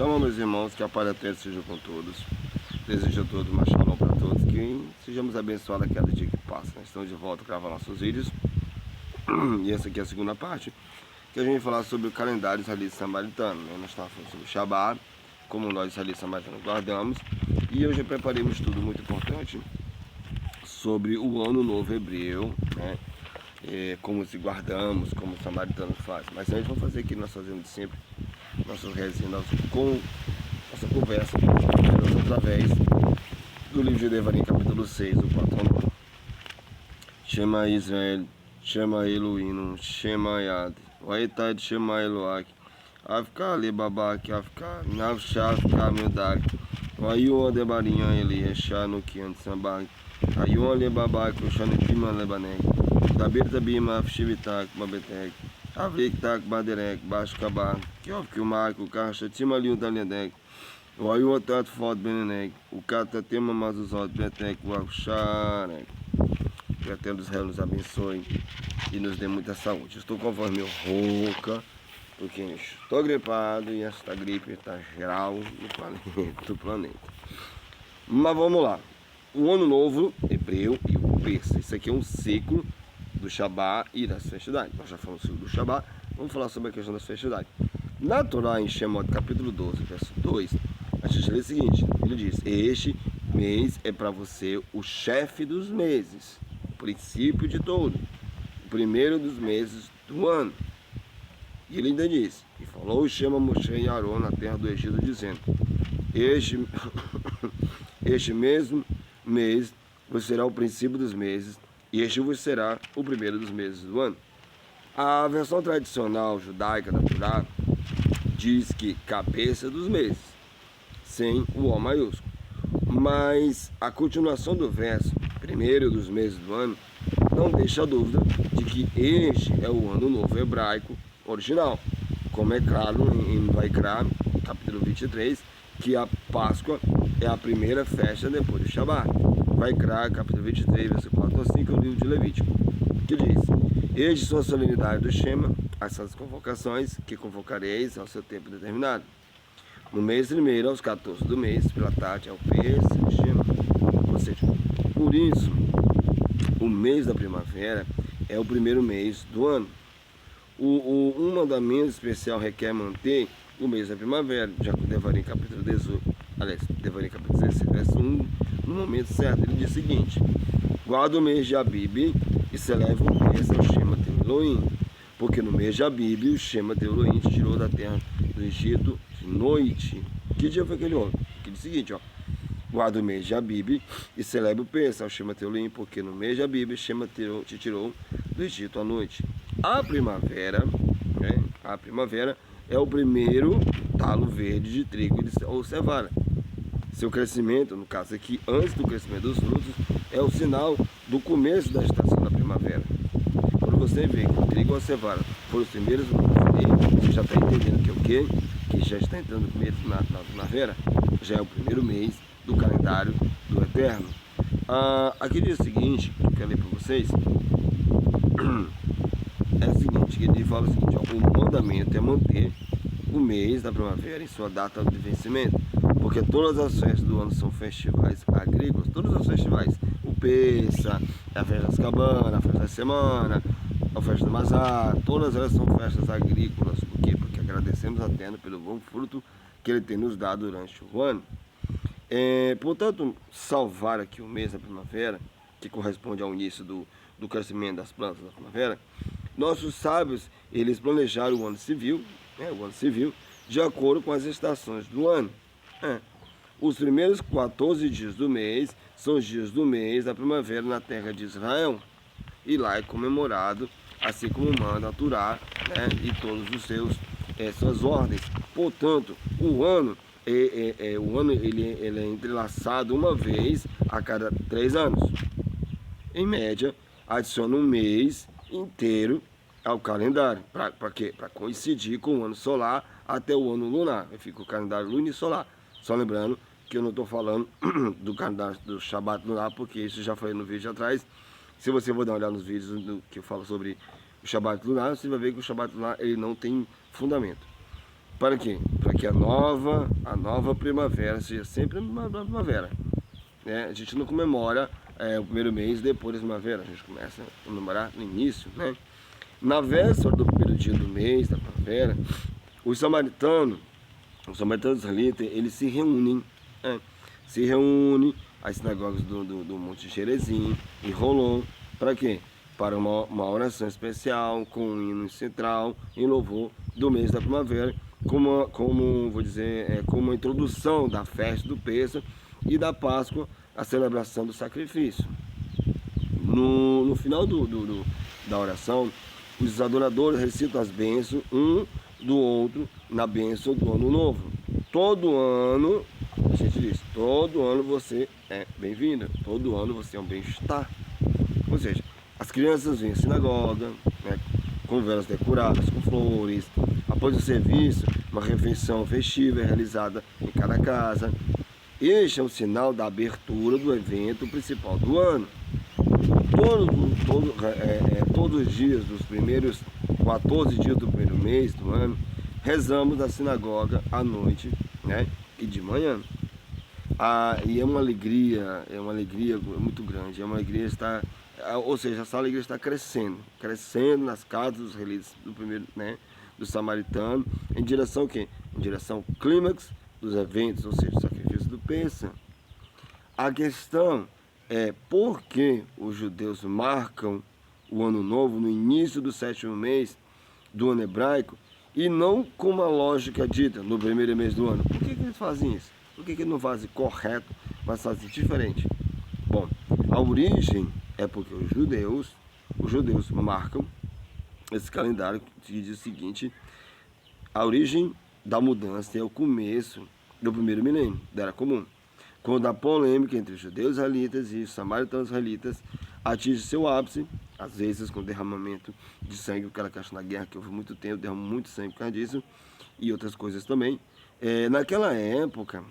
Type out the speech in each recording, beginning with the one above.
Shalom, meus irmãos, que a paz eterna seja com todos. Desejo a todos uma shalom para todos, que sejamos abençoados a cada dia que passa. Nós estamos de volta a gravar nossos vídeos. E essa aqui é a segunda parte, que a gente vai falar sobre o calendário israelita samaritano. Nós estamos falando sobre o Shabbat, como nós israelitas samaritanos guardamos. E hoje eu preparei um estudo muito importante sobre o Ano Novo Hebreu, né? Como se guardamos, como os samaritanos fazem. Mas a gente vai fazer aqui, nós fazemos sempre nossas resenhas com nossa conversa através do livro de Devarim, capítulo 6, o 4 ao 9. Shema Israel, Shema Elohim, Shema Yad, Vaitad Shema Eloak, Afka Lebabak, Afka, Navsha, Afka Medak, Vayu Adebarinha Eli, Eshanu Kian Sambak, Ayu Lebabak, Oshanu Pima Lebanek, Dabir Tabima, Afshivitak, Babetek, Avik Tak Baderek, Bashkabak, Kiov Kilmak, o Kachatima Liu Daliadek, o Ayuatat Fod Benenek, o Katatema Mazuzot Betek, o Avsharek. Que o Eterno dos Réus nos abençoe e nos dê muita saúde. Estou com a voz meio rouca, porque estou gripado e esta gripe está geral no planeta. Mas vamos lá. O Ano Novo Hebreu e o Persa. Isso aqui é um ciclo do Shabbat e das festividades. Nós já falamos sobre o Shabbat, vamos falar sobre a questão das festividades. Na Torá, em Shemot, capítulo 12, verso 2, a gente lê o seguinte, ele diz: este mês é para você o chefe dos meses, o princípio de todo, o primeiro dos meses do ano. E ele ainda diz: e falou o Shema Moshe e Aron na terra do Egito, dizendo: este mesmo mês você será o princípio dos meses, e este vos será o primeiro dos meses do ano. A versão tradicional judaica da Torá diz que cabeça dos meses, sem o O maiúsculo. Mas a continuação do verso, primeiro dos meses do ano, não deixa dúvida de que este é o Ano Novo Hebraico original. Como é claro em Vaikra, capítulo 23, que a Páscoa é a primeira festa depois do Shabbat. Vaikra, capítulo 23, verso 4 a 5, é o livro de Levítico, que diz: estes são a solenidade do Shema, essas convocações que convocareis ao seu tempo determinado. No mês primeiro, aos 14 do mês, pela tarde, ao Persa, o Shema. Ou seja, por isso, o mês da primavera é o primeiro mês do ano. Um mandamento especial requer manter o mês da primavera, já que o Devarim capítulo 18, aliás, Devarim capítulo 16, verso 1, no momento certo, ele diz o seguinte: guarda o mês de Abib e celebra o mês ao Shema teu Elohim, porque no mês de Abib o Shema teu Elohim te tirou da terra do Egito de noite. Que dia foi aquele homem? Que diz o seguinte, ó: guarda o mês de Abib e celebra o mês ao Shema teu Elohim, porque no mês de Abib o Shema te tirou do Egito à noite. A primavera, né? A primavera é o primeiro talo verde de trigo ou cevada. Seu crescimento, no caso aqui, antes do crescimento dos frutos, é o sinal do começo da estação da primavera. Quando você vê que o trigo ou a cevada foram os primeiros a você já está entendendo que é o quê? Que já está entrando no começo na primavera, já é o primeiro mês do calendário do Eterno. Aqui diz o seguinte, que eu quero ler para vocês, é o seguinte, que ele fala o seguinte, ó: o mandamento é manter o mês da primavera em sua data de vencimento, porque todas as festas do ano são festivais agrícolas, todos os festivais, o Pessa, a festa das cabanas, a festa da semana, a festa do Mazá, todas elas são festas agrícolas. Por quê? Porque agradecemos a Eterno pelo bom fruto que Ele tem nos dado durante o ano. Portanto, salvar aqui o mês da primavera, que corresponde ao início do crescimento das plantas da primavera, nossos sábios, eles planejaram o ano civil, de acordo com as estações do ano. Os primeiros 14 dias do mês são os dias do mês da primavera na terra de Israel, e lá é comemorado, assim como manda a Torá, né? E todos os suas ordens. Portanto, o ano ele é entrelaçado uma vez a cada 3 anos. Em média, adiciona um mês inteiro ao calendário. Para quê? Para coincidir com o ano solar até o ano lunar. Fica o calendário lunisolar. Só lembrando que eu não estou falando do calendário do Shabbat lunar, porque isso já foi no vídeo atrás. Se você for dar uma olhada nos vídeos que eu falo sobre o Shabbat lunar, você vai ver que o Shabbat lunar ele não tem fundamento. Para quê? Para para que a nova primavera seja sempre uma primavera, né? A gente não comemora o primeiro mês depois da primavera, a gente começa a comemorar no início, né? Na véspera do primeiro dia do mês da primavera, os samaritanos israelitas, eles se reúnem, né? Se reúnem às sinagogas do Monte Gerizim, em Rolon, para quê? Para uma oração especial, com um hino central, em louvor do mês da primavera, como uma introdução da festa do Pêssego e da Páscoa, a celebração do sacrifício. No final da oração, os adoradores recitam as bênçãos um do outro na bênção do ano novo. Todo ano, a gente diz, todo ano você é bem-vindo, todo ano você é um bem-estar. Ou seja, as crianças vêm à sinagoga, né, com velas decoradas, com flores. Após o serviço, uma refeição festiva é realizada em cada casa. Este é o sinal da abertura do evento principal do ano. Todos os dias dos primeiros 14 dias do primeiro mês do ano, rezamos na sinagoga à noite, né, e de manhã. E é uma alegria muito grande, é uma alegria estar, ou seja, essa alegria está crescendo nas casas dos israelitas do primeiro, né, do samaritano, em direção ao quê? Em direção ao clímax dos eventos, ou seja, o sacrifício do Pêssego. A questão é por que os judeus marcam o ano novo no início do 7º mês do ano hebraico e não com uma lógica dita no primeiro mês do ano. Por que eles fazem isso? Por que eles não fazem correto, mas fazem diferente? Bom, a origem é porque os judeus marcam esse calendário que diz o seguinte: a origem da mudança é o começo do primeiro milênio da Era Comum, quando a polêmica entre os judeus israelitas e os samaritanos israelitas atinge seu ápice, às vezes com derramamento de sangue, aquela questão da guerra que houve muito tempo, derramou muito sangue por causa disso, e outras coisas também. Naquela época,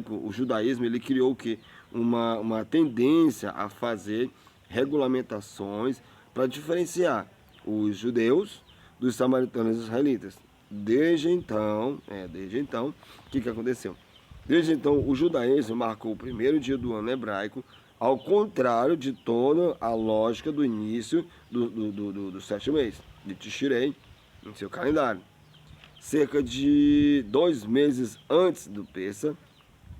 o judaísmo ele criou o quê? Uma tendência a fazer regulamentações para diferenciar os judeus dos samaritanos israelitas. Desde então, o que aconteceu? Desde então, o judaísmo marcou o primeiro dia do ano hebraico, ao contrário de toda a lógica do início do 7º mês, de Tishrei, em seu calendário. Cerca de 2 meses antes do Pêssego,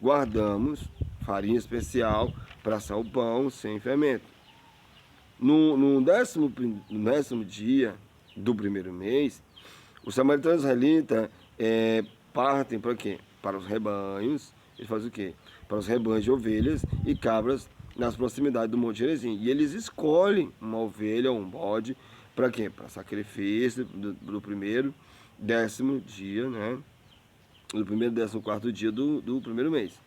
guardamos farinha especial para assar o pão sem fermento. No 10º dia do primeiro mês, os samaritanos israelitas partem para quê? Para os rebanhos. Eles fazem o quê? Para os rebanhos de ovelhas e cabras nas proximidades do Monte Gerizim. E eles escolhem uma ovelha ou um bode para quê? Para sacrifício do primeiro 10º dia, né? Do primeiro 14º dia do primeiro mês.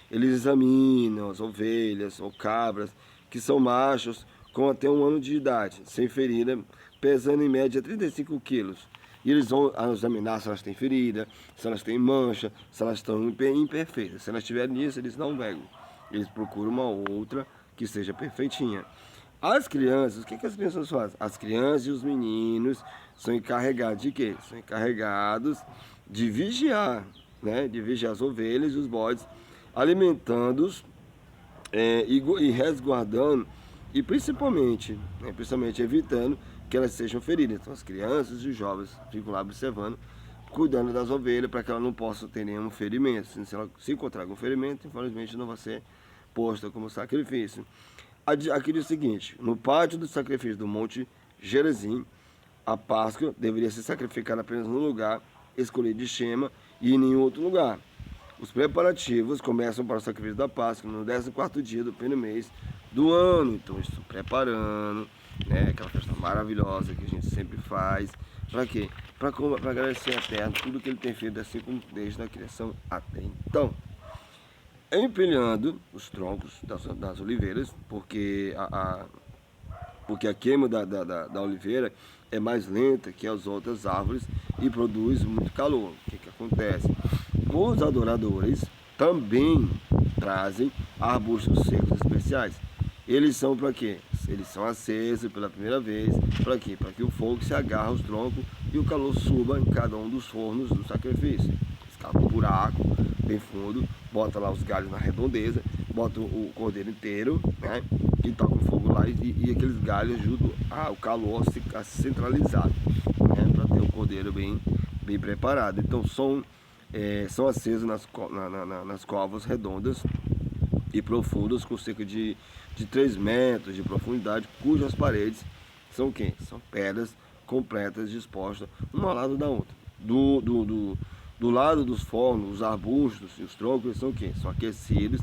Eles examinam as ovelhas ou cabras que são machos com até 1 ano de idade, sem ferida, pesando em média 35 quilos. E eles vão examinar se elas têm ferida, se elas têm mancha, se elas estão imperfeitas. Se elas tiverem isso, eles não pegam. Eles procuram uma outra que seja perfeitinha. As crianças, o que as crianças fazem? As crianças e os meninos são encarregados de quê? São encarregados de vigiar, né? De vigiar as ovelhas e os bodes, alimentando-os e resguardando, e principalmente evitando que elas sejam feridas. Então as crianças e os jovens ficam lá observando, cuidando das ovelhas para que elas não possam ter nenhum ferimento. Se ela se encontrar algum ferimento, infelizmente não vai ser posta como sacrifício. Aqui diz o seguinte: no pátio do sacrifício do Monte Gerizim, a Páscoa deveria ser sacrificada apenas num lugar escolhido de Shema e em nenhum outro lugar. Os preparativos começam para o sacrifício da Páscoa no 14º dia do primeiro mês do ano. Então estão preparando, né, aquela festa maravilhosa que a gente sempre faz. Para quê? Para agradecer a terra tudo que ele tem feito, assim como desde a criação até então. Empilhando os troncos das oliveiras, porque a queima da oliveira é mais lenta que as outras árvores e produz muito calor. O que acontece? Os adoradores também trazem arbustos secos especiais. Eles são para quê? Eles são acesos pela primeira vez. Para quê? Para que o fogo se agarre aos troncos e o calor suba em cada um dos fornos do sacrifício. Escava um buraco bem fundo, bota lá os galhos na redondeza, bota o cordeiro inteiro, né? E toca o fogo lá e aqueles galhos ajudam o calor a se centralizar, né? Para ter o cordeiro bem preparado. Então são acesos nas covas redondas e profundas com cerca de 3 metros de profundidade, cujas paredes são o quê? São pedras completas dispostas uma ao lado da outra. Do lado dos fornos, os arbustos e os troncos são o quê? São aquecidos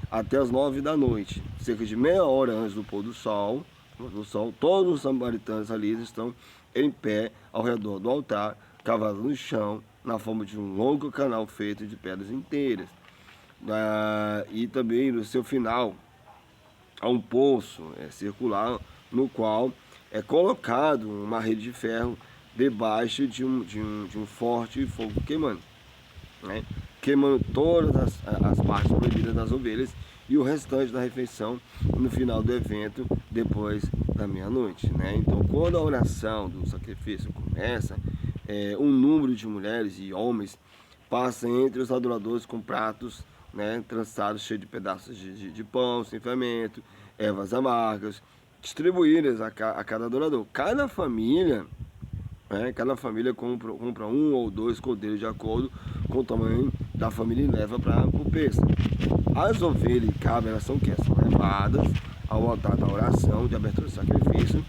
até as 9 da noite, cerca de meia hora antes do pôr do sol. Todos os samaritanos ali estão em pé ao redor do altar, cavados no chão, na forma de um longo canal feito de pedras inteiras. E também no seu final há um poço circular no qual é colocado uma rede de ferro debaixo de um forte fogo queimando, né? Queimando todas as partes proibidas das ovelhas e o restante da refeição no final do evento, depois da meia-noite, né? Então, quando a oração do sacrifício começa, um número de mulheres e homens passa entre os adoradores com pratos, né, trançados, cheios de pedaços de pão sem fermento, ervas amargas, distribuídas a cada adorador. Cada família compra 1 ou 2 cordeiros de acordo com o tamanho da família e leva para o peso. As ovelhas e cabras, elas são o quê? São levadas ao altar da oração de abertura do sacrifício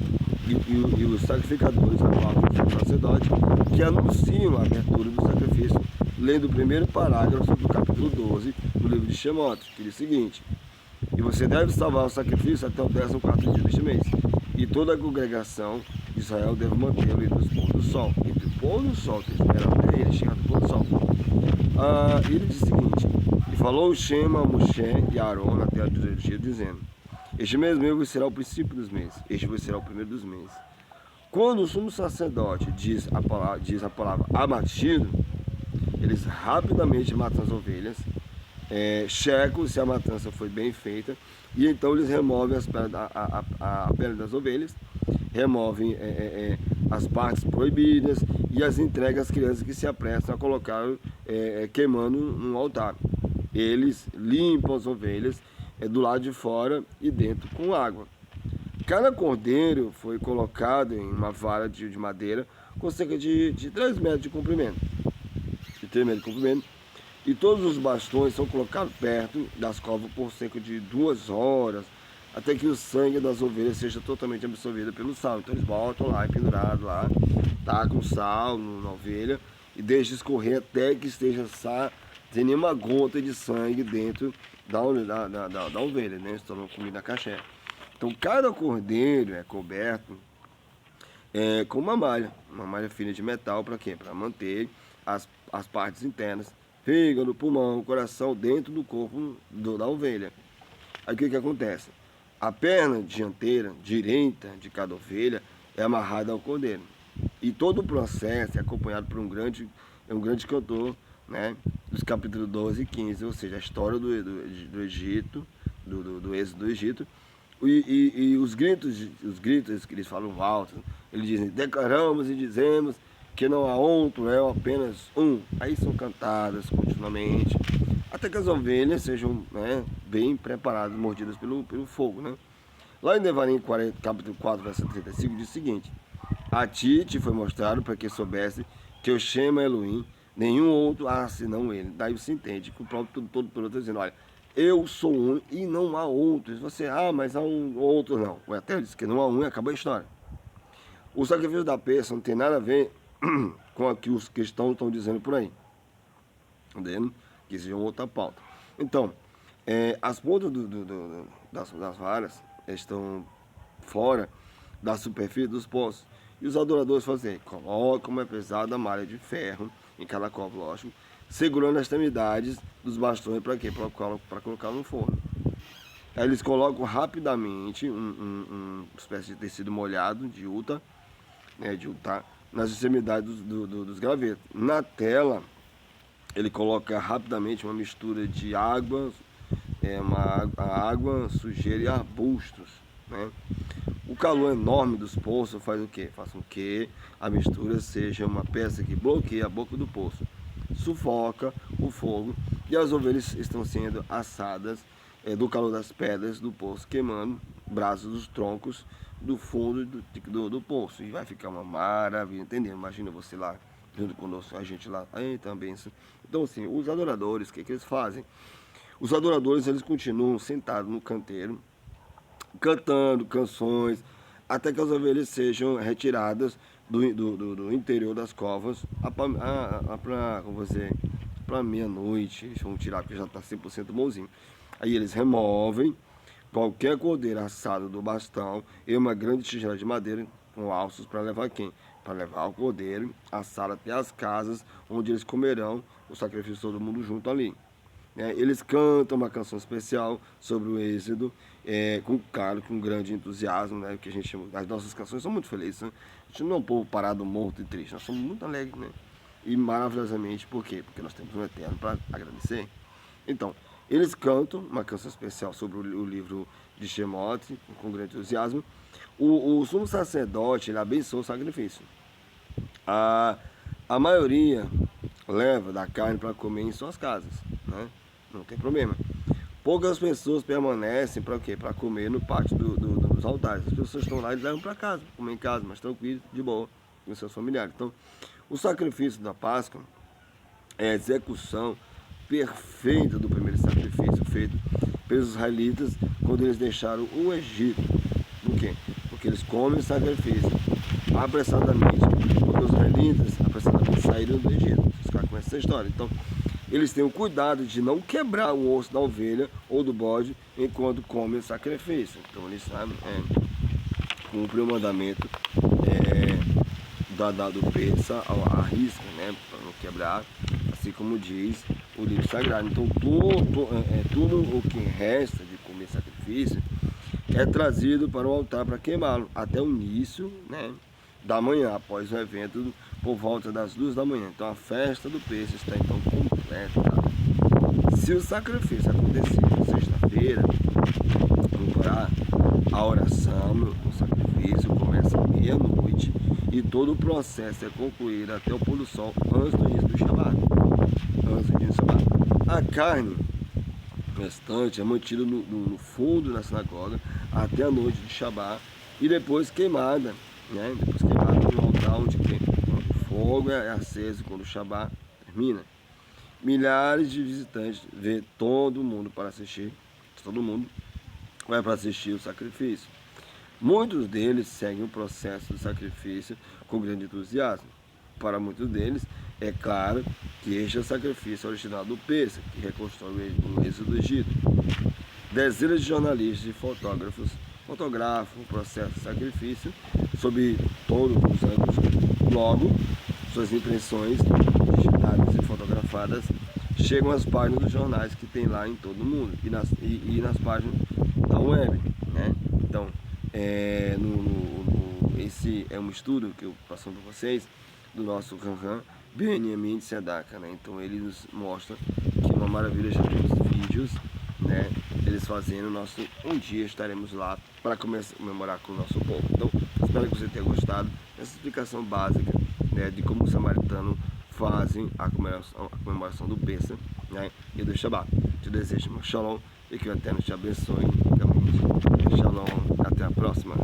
e os sacrificadores aguardam o sacerdote que anunciam a abertura do sacrifício, lendo o primeiro parágrafo do capítulo 12 do livro de Shemot, que diz o seguinte: e você deve salvar o sacrifício até o 14º dia deste mês, e toda a congregação de Israel deve mantê-lo entre os pôr do sol. Entre o pôr do sol, que espera até ele chegar do pôr do sol. Ele diz o seguinte: e falou Shema, Moshe e Aaron na terra do Egito, dizendo: este mês meu será o princípio dos meses, este será o primeiro dos meses. Quando o sumo sacerdote diz a palavra abatido, eles rapidamente matam as ovelhas, checam se a matança foi bem feita, e então eles removem a pele das ovelhas, removem as partes proibidas e as entregam às crianças que se apressam a colocar queimando no altar. Eles limpam as ovelhas do lado de fora e dentro com água. Cada cordeiro foi colocado em uma vara de madeira com cerca de 3 metros de comprimento. E todos os bastões são colocados perto das covas por cerca de 2 horas, até que o sangue das ovelhas seja totalmente absorvido pelo sal. Então eles botam lá, pendurado lá, tacam sal na ovelha e deixam escorrer até que esteja sem nenhuma gota de sangue dentro da ovelha, né? Se tornou comida caché. Então cada cordeiro é coberto com uma malha fina de metal. Para quê? Para manter as partes internas, fígado, pulmão, coração, dentro do corpo da ovelha. Aí o que acontece? A perna dianteira, direita de cada ovelha é amarrada ao cordeiro. E todo o processo é acompanhado por um grande cantor, né, dos capítulos 12 e 15, ou seja, a história do Egito, do êxodo do Egito. E os gritos que eles falam alto, eles dizem: declaramos e dizemos que não há outro, é apenas um. Aí são cantadas continuamente, até que as ovelhas sejam, né, bem preparadas, mordidas pelo fogo, né? Lá em Devarim, capítulo 4, verso 35, diz o seguinte: a ti te foi mostrado para que soubesse que o Shema Elohim, nenhum outro há senão ele. Daí você entende que o próprio Todo-Poderoso está dizendo: olha, eu sou um e não há outros. Você, mas há um outro, não. O Eterno disse que não há um e acabou a história. O sacrifício da peça não tem nada a ver com o que os cristãos estão dizendo por aí. Entendendo? Que seja outra pauta. Então, as pontas das varas estão fora da superfície dos poços. E os adoradores fazem: colocam uma pesada malha de ferro em cada copo, lógico, segurando as extremidades dos bastões. Para quê? Para colocar no forno. Aí eles colocam rapidamente uma espécie de tecido molhado de uta, né, nas extremidades dos gravetos. Na tela, ele coloca rapidamente uma mistura de água, água, sujeira e arbustos, né? O calor enorme dos poços faz o quê? Faz com que a mistura seja uma peça que bloqueia a boca do poço, sufoca o fogo e as ovelhas estão sendo assadas do calor das pedras do poço, queimando braços dos troncos do fundo do poço. E vai ficar uma maravilha, entendeu? Imagina você lá, junto conosco, a gente lá, aí também. Então assim, os adoradores, o que eles fazem? Os adoradores, eles continuam sentados no canteiro, cantando canções, até que as ovelhas sejam retiradas do interior das covas para meia-noite. Eles vão tirar porque já está 100% bonzinho. Aí eles removem qualquer cordeiro assado do bastão e uma grande tigela de madeira com alços para levar quem? Para levar o cordeiro assado até as casas onde eles comerão o sacrifício todo mundo junto ali. Eles cantam uma canção especial sobre o êxodo, com grande entusiasmo, né? Que a gente chama, as nossas canções são muito felizes, né? A gente não é um povo parado, morto e triste, nós somos muito alegres, né? E maravilhosamente, por quê? Porque nós temos um eterno para agradecer. Então, eles cantam uma canção especial sobre o livro de Shemote, com grande entusiasmo. O sumo sacerdote, ele abençoa o sacrifício. A maioria leva da carne para comer em suas casas, né? Não tem problema. Poucas pessoas permanecem para o quê? Para comer no pátio dos altares. As pessoas estão lá e levam para casa, comer em casa, mas tranquilo, de boa, com seus familiares. Então, o sacrifício da Páscoa é a execução perfeita do primeiro sacrifício feito pelos israelitas quando eles deixaram o Egito. Por quê? Porque eles comem o sacrifício apressadamente, porque os israelitas apressadamente saíram do Egito. Vocês ficaram com essa história. Então, eles têm o cuidado de não quebrar o osso da ovelha ou do bode enquanto comem o sacrifício. Então, eles sabem, cumprem o mandamento do peça à risca, né? Para não quebrar, assim como diz o livro sagrado. Então, tudo o que resta de comer sacrifício é trazido para o altar para queimá-lo, até o início, né, da manhã, após o evento, por volta das 2 da manhã. Então, a festa do peixe está então completa. Se o sacrifício acontecer na sexta-feira, a oração no sacrifício começa à meia-noite e todo o processo é concluído até o pôr do sol antes do início do Shabat. A carne restante é mantida no fundo da sinagoga até a noite de Shabat e depois queimada, né? Depois queimada no altar onde o fogo é aceso quando o Shabat termina. Milhares de visitantes vê todo mundo para assistir, todo mundo vai para assistir o sacrifício. Muitos deles seguem o processo do sacrifício com grande entusiasmo. Para muitos deles, é claro que este é o sacrifício original do Pêssego, que reconstrói o êxodo do Egito. Dezenas de jornalistas e fotógrafos fotografam o processo de sacrifício sob todos os ângulos. Logo, suas impressões digitadas e fotografadas chegam às páginas dos jornais que tem lá em todo o mundo e nas páginas da web, né? Então, esse é um estudo que eu passo para vocês do nosso Ranhan Benjamin Tzedakah, né? Então ele nos mostra que uma maravilha, já temos vídeos, né? Eles fazendo um dia estaremos lá para comemorar com o nosso povo. Então, espero que você tenha gostado dessa explicação básica, né, de como os samaritanos fazem a comemoração do Pêssego, né, e do Shabat. Te desejo um shalom e que o Eterno te abençoe ricamente. Shalom, até a próxima.